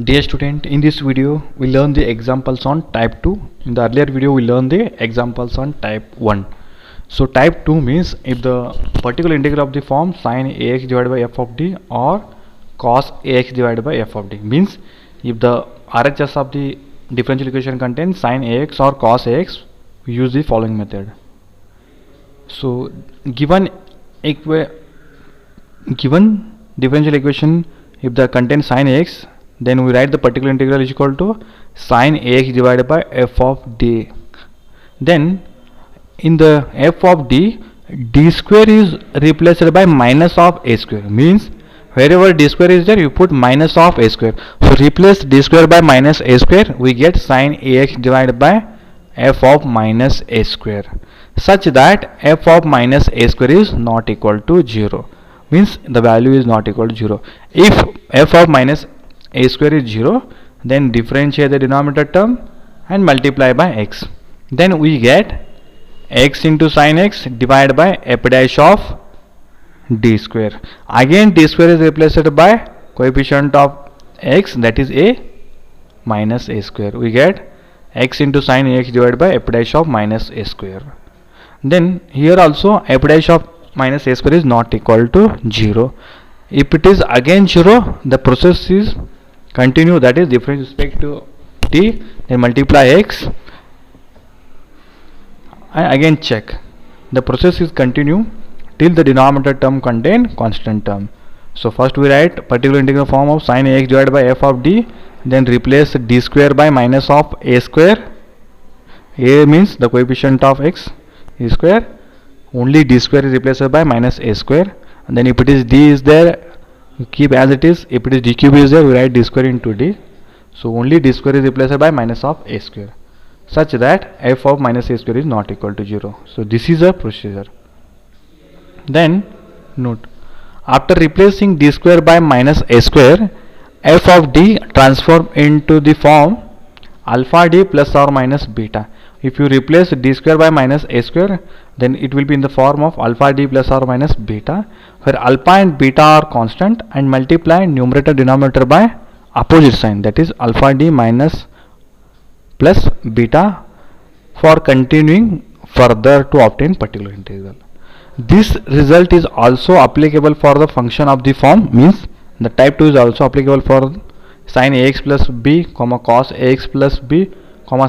Dear student, in this video we learn the examples on type 2. In the earlier video we learned the examples on type 1. So type 2 means if the particular integral of the form sin ax divided by f of d or cos ax divided by f of d, means if the RHS of the differential equation contains sin ax or cos ax, we use the following method. So given differential equation, if the contains sin ax, then we write the particular integral is equal to sin ax divided by f of d. Then in the f of d, d square is replaced by minus of a square, means wherever d square is there you put minus of a square. So replace d square by minus a square, we get sin ax divided by f of minus a square, such that f of minus a square is not equal to 0, means the value is not equal to 0. If f of minus a square is 0, then differentiate the denominator term and multiply by x. Then we get x into sin x divided by f dash of d square. Again d square is replaced by coefficient of x, that is a minus a square. We get x into sin ax divided by f dash of minus a square. Then here also f dash of minus a square is not equal to 0. If it is again 0, the process is continue, that is difference with respect to t, then multiply x and again check. The process is continue till the denominator term contain constant term. So first we write particular integral form of sin ax divided by f of d, then replace d square by minus of a square. A means the coefficient of x is square, only d square is replaced by minus a square, and then if it is d is there, you keep as it is. If it is d cube is there, we write d square into d. So only d square is replaced by minus of a square, such that f of minus a square is not equal to 0. So this is a procedure. Then note, after replacing d square by minus a square, f of d transform into the form alpha d plus or minus beta. If you replace d square by minus a square, then it will be in the form of alpha d plus or minus beta, where alpha and beta are constant, and multiply numerator denominator by opposite sign, that is alpha d minus plus beta, for continuing further to obtain particular integral. This result is also applicable for the function of the form, means the type 2 is also applicable for sin ax plus b, cos ax plus b,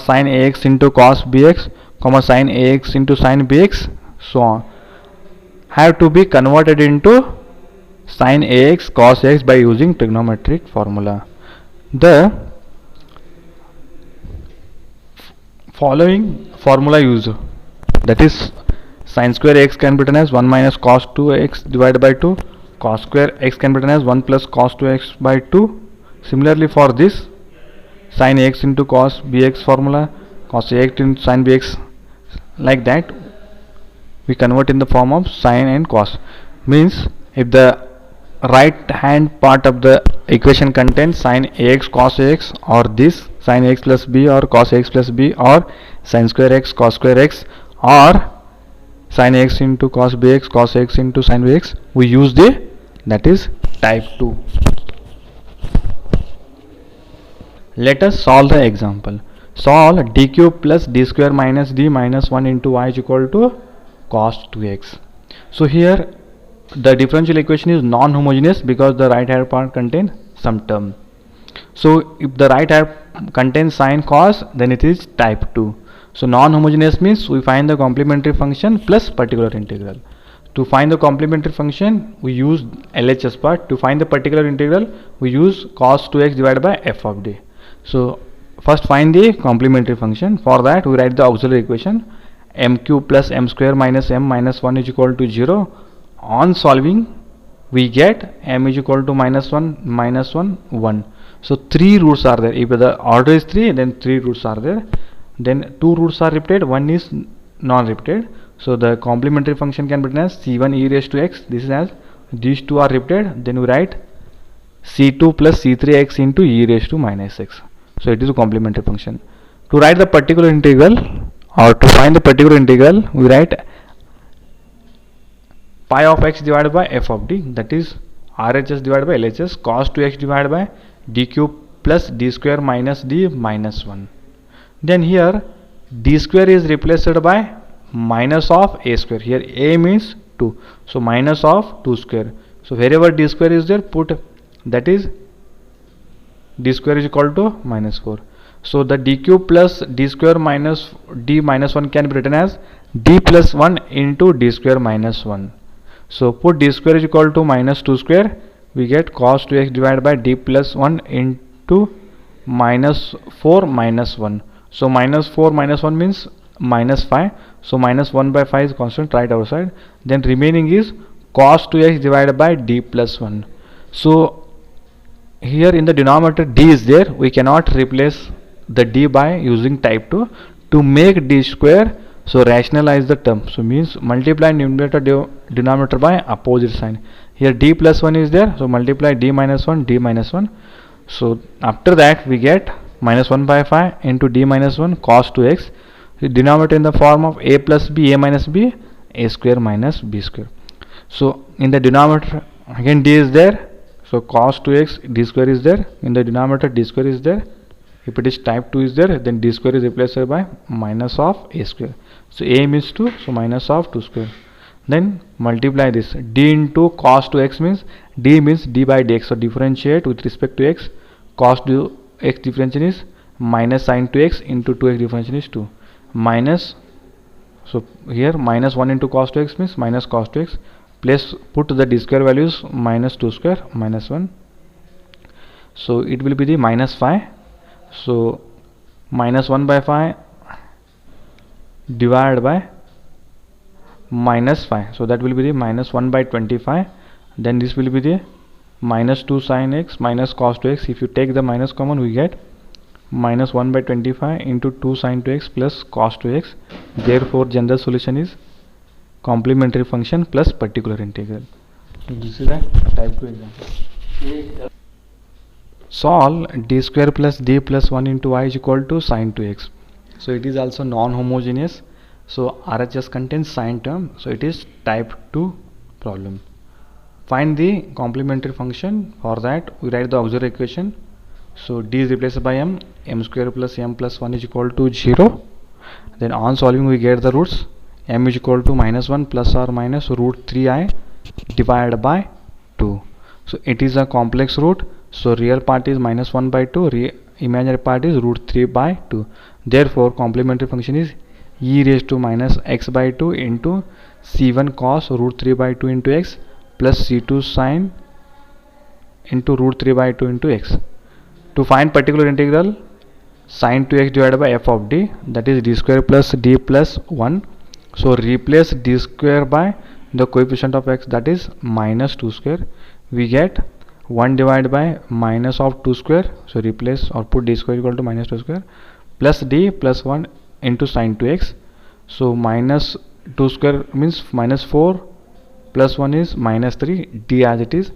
sin ax into cos bx, sin ax into sin bx, so on, have to be converted into sin ax cos ax by using trigonometric formula. The following formula used, that is sin square x can be written as 1 minus cos 2x divided by 2, cos square x can be written as 1 plus cos 2x by 2. Similarly for this, sin ax into cos bx formula, cos ax into sin bx, like that we convert in the form of sin and cos, means if the right hand part of the equation contains sin ax cos ax, or this sin ax plus b, or cos ax plus b, or sin square x cos square x, or sin ax into cos bx, cos ax into sin bx, we use the, that is type 2. Let us solve the example. Solve d cube plus d square minus d minus 1 into y is equal to cos 2x. So here the differential equation is non-homogeneous because the right hand part contains some term. So if the right hand contains sin cos, then it is type 2. So non-homogeneous means we find the complementary function plus particular integral. To find the complementary function, we use LHS part. To find the particular integral, we use cos 2x divided by f of d. So first find the complementary function. For that we write the auxiliary equation m cube plus m square minus m minus 1 is equal to 0. On solving we get m is equal to minus 1 minus 1 1. So 3 roots are there. If the order is 3, then 3 roots are there. Then 2 roots are repeated, 1 is non-repeated. So the complementary function can be written as c1 e raised to x. This is as these two are repeated, then we write c2 plus c3x into e raised to minus x. So it is a complementary function. To write the particular integral, or to find the particular integral, we write pi of x divided by f of d, that is RHS divided by LHS, cos 2x divided by d cube plus d square minus d minus 1. Then here d square is replaced by minus of a square. Here a means 2, so minus of 2 square. So wherever d square is there, put that is d square is equal to minus 4. So the d cube plus d square minus d minus 1 can be written as d plus 1 into d square minus 1. So put d square is equal to minus 2 square, we get cos 2x divided by d plus 1 into minus 4 minus 1. So minus 4 minus 1 means minus 5. So minus 1 by 5 is constant right outside. Then remaining is cos 2x divided by d plus 1. So here in the denominator d is there, we cannot replace the d by using type 2 to make d square. So rationalize the term, so means multiply numerator denominator by opposite sign. Here d plus 1 is there, so multiply d minus 1 d minus 1. So after that we get minus 1 by 5 into d minus 1 cos 2x. The denominator in the form of a plus b, a minus b, a square minus b square. So in the denominator again d is there, so cos 2x d square is there, in the denominator d square is there. If it is type 2 is there, then d square is replaced by minus of a square. So a means 2, so minus of 2 square. Then multiply this d into cos 2x means d means d by dx. So differentiate with respect to x. Cos 2x differentiation is minus sin 2x into 2x differentiation is 2 minus. So here minus 1 into cos 2x means minus cos 2x, plus put the d square values minus 2 square minus 1. So it will be the minus 5. So minus 1 by 5 divided by minus 5, so that will be the minus 1 by 25. Then this will be the minus 2 sin x minus cos 2x. If you take the minus common, we get minus 1 by 25 into 2 sin 2x plus cos 2x. Therefore general solution is complementary function plus particular integral. So this is a type 2 example. Solve d square plus d plus 1 into y is equal to sin 2x. So it is also non-homogeneous. So RHS contains sin term. So it is type 2 problem. Find the complementary function. For that we write the auxiliary equation. So d is replaced by m. M square plus m plus 1 is equal to 0. Then on solving we get the roots. M is equal to minus 1 plus or minus root 3i divided by 2. So it is a complex root. So real part is minus 1 by 2, imaginary part is root 3 by 2. Therefore complementary function is e raised to minus x by 2 into c1 cos root 3 by 2 into x plus c2 sin into root 3 by 2 into x. To find particular integral, sin 2x divided by f of d, that is d square plus d plus 1. So replace d square by the coefficient of x, that is minus 2 square. We get 1 divided by minus of 2 square. So replace or put d square equal to minus 2 square plus d plus 1 into sin 2x. So minus 2 square means minus 4 plus 1 is minus 3, d as it is.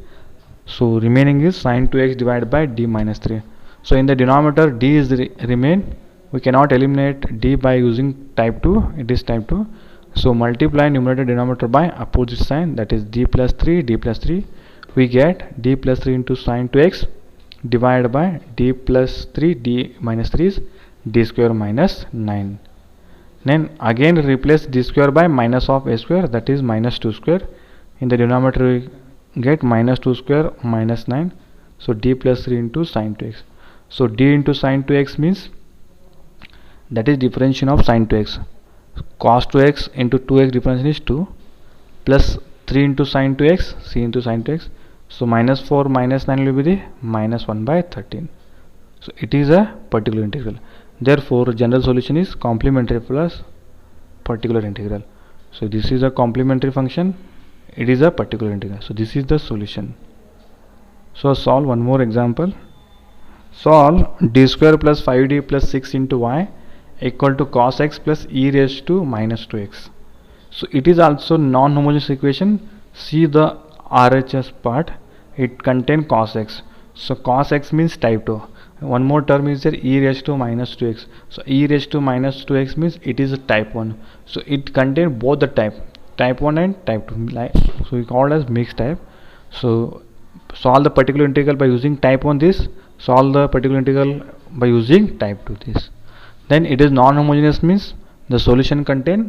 So remaining is sin 2x divided by d minus 3. So in the denominator d is remain. We cannot eliminate d by using type 2. It is type 2. So multiply numerator denominator by opposite sign, that is d plus 3, d plus 3. We get d plus 3 into sin 2x divided by d plus 3, d minus 3 is d square minus 9. Then again replace d square by minus of a square, that is minus 2 square. In the denominator we get minus 2 square minus 9. So d plus 3 into sin 2x. So d into sin 2x means that is differentiation of sin 2x. Cos 2x into 2x differentiation is 2 plus 3 into sin 2x, c into sin 2x. So minus 4 minus 9 will be the minus 1 by 13. So it is a particular integral. Therefore general solution is complementary plus particular integral. So this is a complementary function, it is a particular integral. So this is the solution. So solve one more example. Solve d square plus 5d plus 6 into y equal to cos x plus e raised to minus 2x. So it is also non-homogeneous equation. See the RHS part, it contains cos x. So cos x means type 2. One more term is there, e raised to minus 2x. So e raised to minus 2x means it is a type 1. So it contains both the type 1 and type 2. So we call it as mixed type. So solve the particular integral by using type 1 this. solve the particular integral by using type 2 this. Then it is non-homogeneous means the solution contain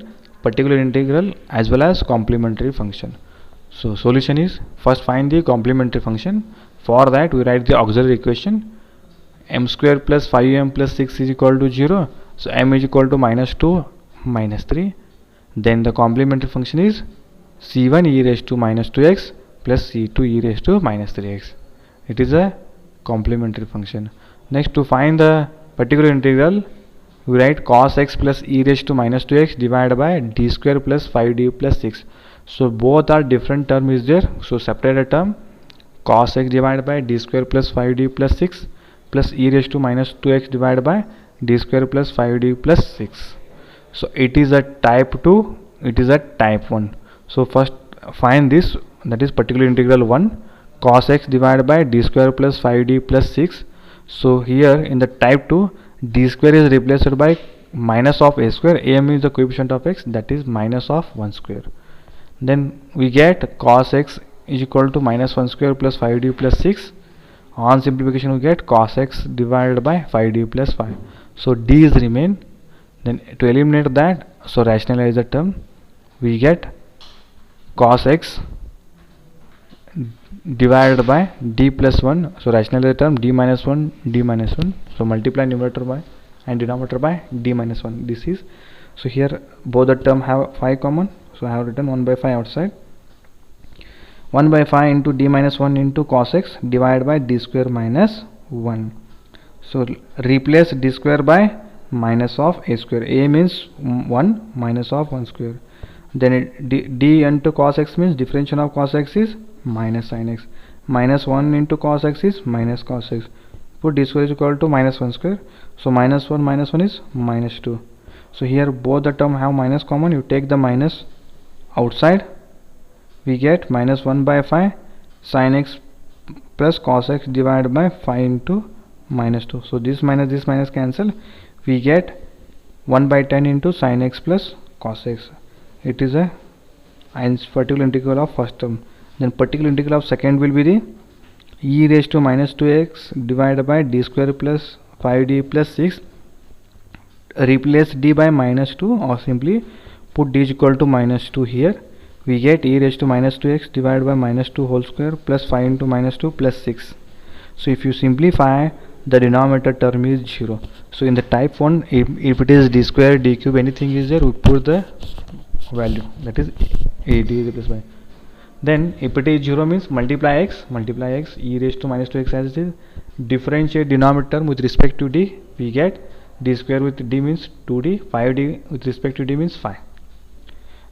particular integral as well as complementary function. So solution is, first find the complementary function. For that we write the auxiliary equation, m square plus 5m plus 6 is equal to 0. So m is equal to minus 2 minus 3. Then the complementary function is c1 e raised to minus 2x plus c2 e raised to minus 3x. It is a complementary function. Next, to find the particular integral, we write cos x plus e raised to minus 2x divided by d square plus 5d plus 6. So both are different term is there. So separate a term, cos x divided by d square plus 5d plus 6 plus e raised to minus 2x divided by d square plus 5d plus 6. So it is a type 2, it is a type 1. So first find this, that is particular integral 1, cos x divided by d square plus 5d plus 6. So here in the type 2, d square is replaced by minus of a square. A means the coefficient of x, that is minus of 1 square. Then we get cos x is equal to minus 1 square plus 5d plus 6. On simplification we get cos x divided by 5d plus 5. So d is remain. Then to eliminate that, so rationalize the term, we get cos x divided by d plus 1. So rationalize the term, d minus 1, d minus 1. So multiply numerator by and denominator by d minus 1. This is, so here both the term have 5 common. So I have written 1 by 5 outside. 1 by 5 into d minus 1 into cos x divided by d square minus 1. So replace d square by minus of a square. A means 1 minus of 1 square. Then d into cos x means differentiation of cos x is minus sin x. Minus 1 into cos x is minus cos x. Put d square is equal to minus 1 square. So minus 1 is minus 2. So here both the term have minus common. You take the minus outside. We get minus 1 by 5 sin x plus cos x divided by 5 into minus 2. So this minus cancel. We get 1 by 10 into sin x plus cos x. It is a particular integral of first term. Then particular integral of second will be the e raised to minus 2x divided by d square plus 5d plus 6. Replace d by minus 2 or simply put d is equal to minus 2 here. We get e raised to minus 2x divided by minus 2 whole square plus 5 into minus 2 plus 6. So if you simplify, the denominator term is 0. So in the type 1, if it is d square, d cube, anything is there, we put the value, that is a d replaced by. Then if it is 0 means multiply x, e raised to minus 2x as it is. Differentiate denominator term with respect to d. We get d square with d means 2d, 5d with respect to d means 5.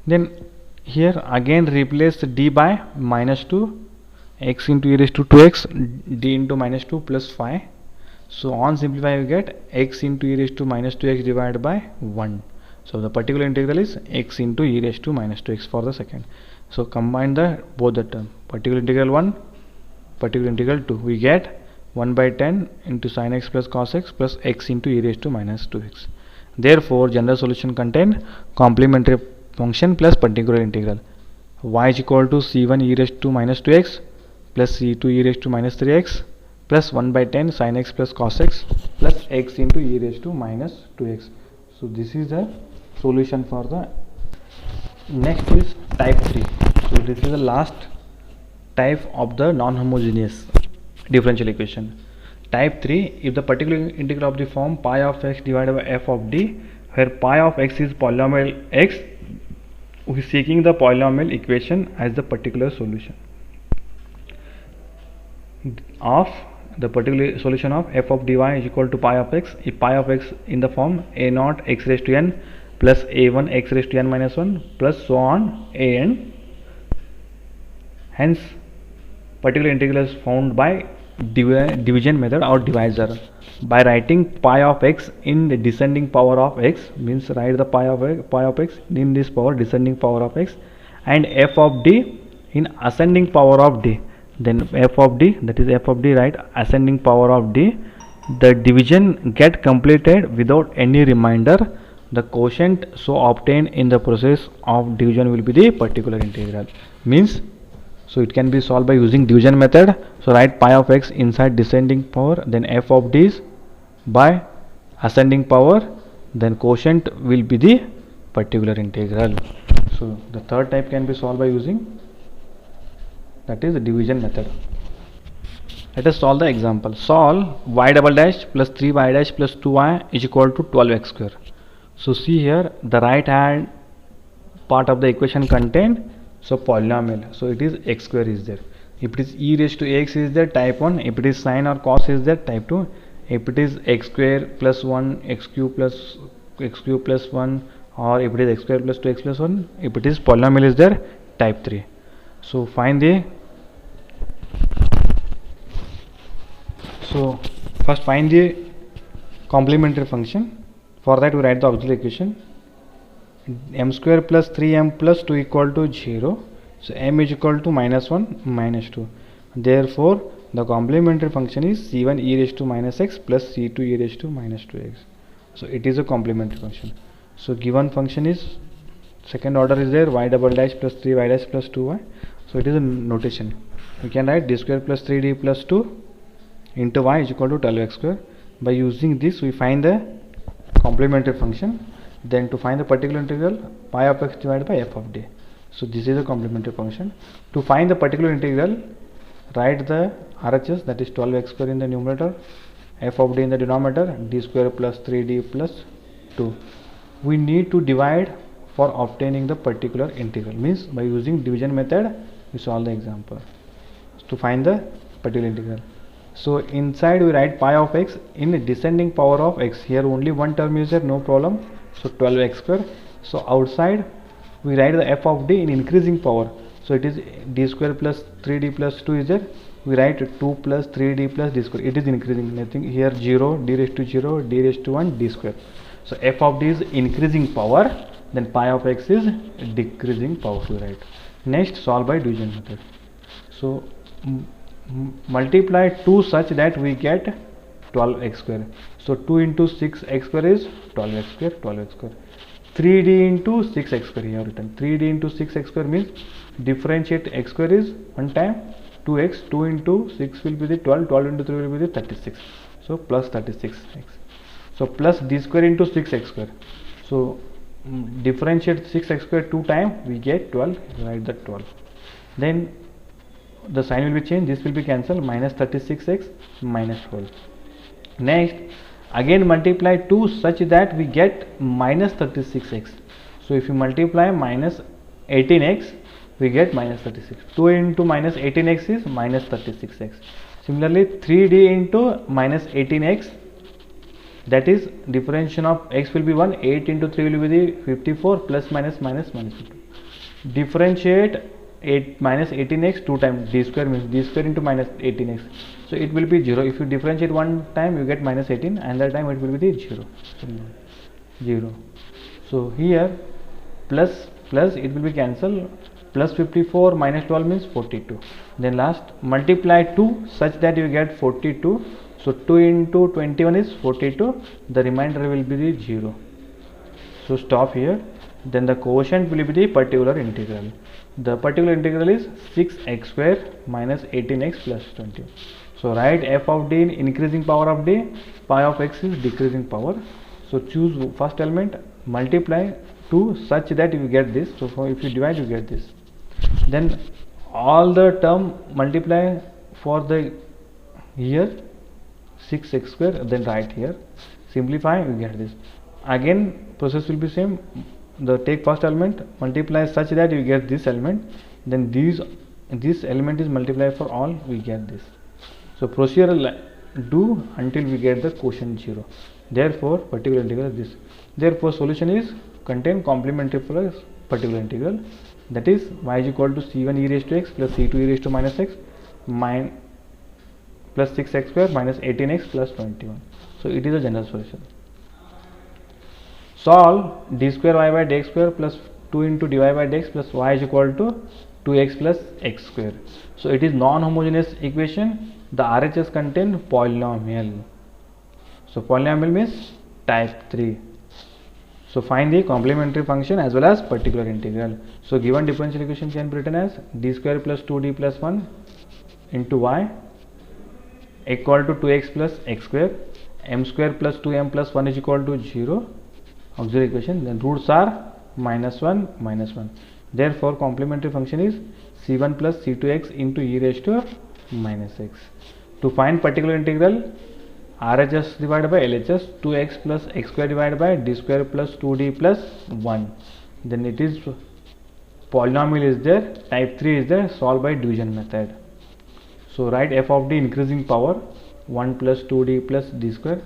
Then here again replace d by minus 2, x into e raised to 2x, d into minus 2 plus 5. So on simplify you get x into e raised to minus 2x divided by 1. So the particular integral is x into e raised to minus 2x for the second. So combine both the term, particular integral 1, particular integral 2. We get 1 by 10 into sin x plus cos x plus x into e raised to minus 2x. Therefore general solution contain complementary function plus particular integral. Y is equal to c1 e raised to minus 2x plus c2 e raised to minus 3x plus 1 by 10 sin x plus cos x plus x into e raised to minus 2x. So this is the solution for the. Next is type 3. So this is the last type of the non-homogeneous differential equation. Type 3, if the particular integral of the form pi of x divided by f of d, where pi of x is polynomial x, we are seeking the polynomial equation as the particular solution of the particular solution of f of dy is equal to pi of x. If pi of x in the form a naught x raised to n plus a1 x raised to n minus 1 plus so on a n. Hence particular integral is found by division method or divisor. By writing pi of x in the descending power of x, means write the pi of x in this power descending power of x, and f of d in ascending power of d. Then f of d, that is f of d, right, ascending power of d. The division get completed without any remainder. The quotient so obtained in the process of division will be the particular integral. Means So it can be solved by using division method. So write pi of x inside descending power, then f of d is by ascending power, then quotient will be the particular integral. So the third type can be solved by using, that is the division method. Let us solve the example. Solve y double dash plus 3y dash plus 2y is equal to 12x square. So see here, the right hand part of the equation contained so polynomial, so it is x square is there. If it is e raised to x is there, type 1. If it is sine or cos is there, type 2. If it is x square plus 1 x cube plus 1, or if it is x square plus 2x plus 1, if it is polynomial is there, type 3. So find the, so first find the complementary function. For that we write the auxiliary equation, m square plus 3m plus 2 equal to 0. So m is equal to minus 1 minus 2. Therefore the complementary function is c1 e raised to minus x plus c2 e raised to minus 2x. So it is a complementary function. So given function is second order is there, y double dash plus 3y dash plus 2y. So it is a notation. We can write d square plus 3d plus 2 into y is equal to 12x square. By using this we find the complementary function. Then to find the particular integral, pi of x divided by f of d. So this is a complementary function. To find the particular integral, write the RHS, that is 12x square in the numerator, f of d in the denominator, d square plus 3d plus 2. We need to divide for obtaining the particular integral, means by using division method we solve the example to find the particular integral. So inside we write pi of x in descending power of x. Here only one term is there, no problem. So 12x square. So outside we write the f of d in increasing power. So it is d square plus 3d plus 2 is there. We write 2 plus 3d plus d square. It is increasing, nothing here, 0, d raised to 0, d raised to 1, d square. So f of d is increasing power, then pi of x is decreasing power, we write. Next solve by division method. So multiply 2 such that we get 12x square. So 2 into 6x square is 12x square, 12x square. 3d into 6x square here written. 3d into 6x square means differentiate x square is one time 2x, 2 into 6 will be the 12, 12 into 3 will be the 36. So plus 36x. So plus d square into 6x square. So differentiate 6x square 2 times, we get 12, write the 12. Then the sign will be changed, this will be cancelled, minus 36x minus 12. Next again multiply 2 such that we get minus 36x. So if you multiply minus 18x, we get minus 36. 2 into minus 18x is minus 36x. Similarly 3d into minus 18x, that is differentiation of x will be 1, 8 into 3 will be the 54, plus minus minus minus 52. Differentiate 8 minus 18x 2 times, d square means d square into minus 18x. So it will be 0. If you differentiate one time, you get minus 18, and that time it will be the 0. 0. So here plus plus it will be cancelled. Plus 54 minus 12 means 42. Then last multiply 2 such that you get 42. So 2 into 21 is 42. The remainder will be the 0. So stop here. Then the quotient will be the particular integral. The particular integral is 6x square minus 18x plus 20. So write f of d in increasing power of d, pi of x is decreasing power. So choose first element, multiply 2 such that you get this. So if you divide, you get this. Then all the term multiply for the here 6x square, then write here, simplify, you get this. Again process will be same. The take first element, multiply such that you get this element, then this element is multiplied for all, we get this. So procedure do until we get the quotient 0. Therefore particular integral is this. Therefore solution is contain complementary plus particular integral, that is y is equal to c1 e raised to x plus c2 e raised to minus x plus 6x square minus 18x plus 21. So it is a general solution. Solve d square y by dx square plus 2 into dy by dx plus y is equal to 2x plus x square. So it is non-homogeneous equation. The RHS contain polynomial. So polynomial means type 3. So find the complementary function as well as particular integral. So given differential equation can be written as d square plus 2d plus 1 into y equal to 2x plus x square, m square plus 2m plus 1 is equal to 0, auxiliary equation. Then roots are minus 1 minus 1. Therefore complementary function is c1 plus c2x into e raised to minus x. To find particular integral, RHS divided by LHS, 2x plus x square divided by d square plus 2d plus 1. Then it is polynomial is there, type 3 is there, solve by division method. So write f of d increasing power 1 plus 2d plus d square.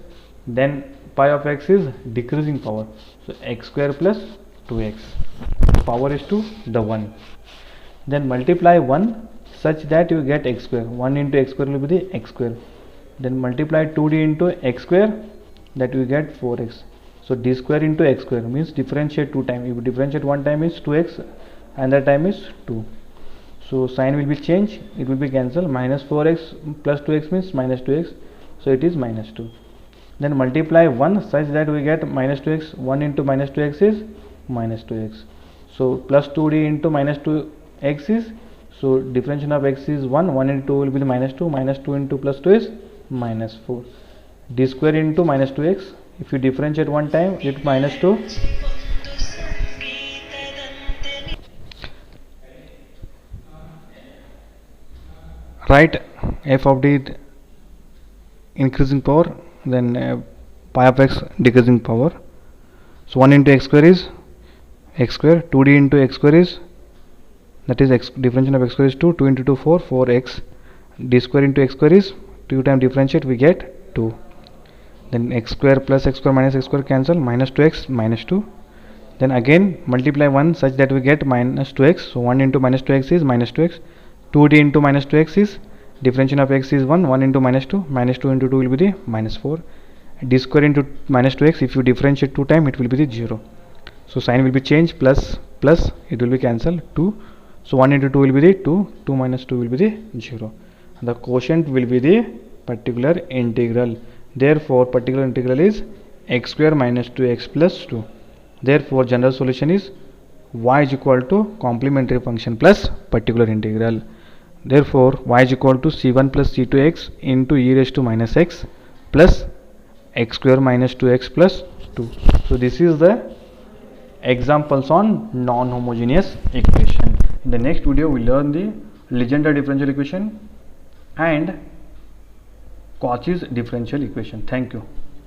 Then pi of x is decreasing power, so x square plus 2x. Power is to the 1. Then multiply 1 such that you get x square. 1 into x square will be the x square. Then multiply 2d into x square, that we get 4x. So d square into x square means differentiate 2 times. If you differentiate 1 time is 2x, another time is 2. So sign will be changed, it will be cancelled. Minus 4x plus 2x means minus 2x, so it is minus 2. Then multiply 1 such that we get minus 2x. 1 into minus 2x is minus 2x. So plus 2d into minus 2x is, so differentiation of x is 1. 1 into 2 will be the minus 2. Minus 2 into plus 2 is minus 4. D square into minus 2x. If you differentiate 1 time, it minus 2. Write f of d increasing power, then pi of x decreasing power. So 1 into x square is x square. 2d into x square is, that is x, differentiation of x square is 2. 2 into 2 4, 4x. D square into x square is 2 times differentiate, we get 2. Then x square plus x square minus x square cancel, minus 2x minus 2. Then again multiply 1 such that we get minus 2x. So 1 into minus 2x is minus 2x. 2d into minus 2x is, differentiation of x is 1. 1 into minus 2. Minus 2 into 2 will be the minus 4. D square into minus 2x, if you differentiate 2 times, it will be the 0. So sign will be changed, plus plus, it will be cancelled, 2. So 1 into 2 will be the 2. 2 minus 2 will be the 0. The quotient will be the particular integral. Therefore particular integral is x square minus 2x plus 2. Therefore general solution is y is equal to complementary function plus particular integral. Therefore y is equal to c1 plus c2x into e raised to minus x plus x square minus 2x plus 2. So this is the examples on non-homogeneous equation. In the next video we learn the Legendre differential equation and Cauchy's differential equation. Thank you.